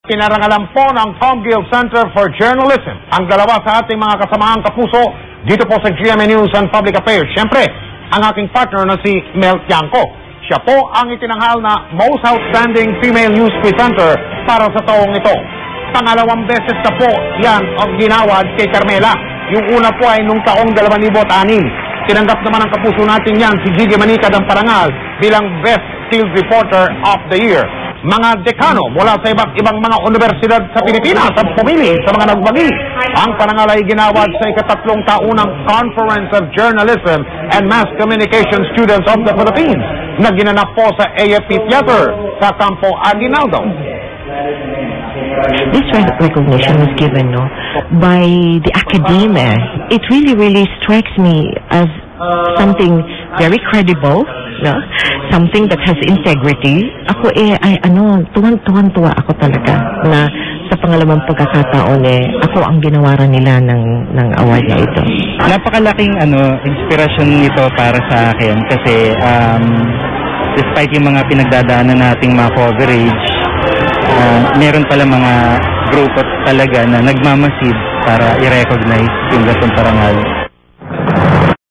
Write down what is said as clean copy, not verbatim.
Pinarangalan po ng Comgills Center for Journalism ang dalawa sa ating mga kasamaang kapuso dito po sa GMA News and Public Affairs. Siyempre, ang aking partner na si Mel Tiangco. Siya po ang itinanghal na Most Outstanding Female News Presenter para sa taong ito. Pangalawang beses na po yan ang ginawad kay Carmela. Yung una po ay nung taong 2006. Tinanggap naman ang kapuso natin yan si Gigi Manicad ng parangal bilang Best Field Reporter of the Year. Mga dekano mula sa iba't ibang mga universidad sa Pilipinas ang pumili sa mga nagbagi. Ang parangal ay ginawad sa ikatatlong taunang Conference of Journalism and Mass Communication Students of the Philippines na ginanap po sa AFP Theater sa Campo Aguinaldo. This recognition was given by the academia. It really strikes me as something very credible, something that has integrity. Ako tuwan-tuwa ako talaga na sa pangalawang pagkakataon ako ang ginawaran nila ng award na ito. Napakalaking inspirasyon nito para sa akin kasi despite yung mga pinagdadaanan nating mga coverage, meron pala mga grupo talaga na nagmamasid para i-recognize yung gatong parangal.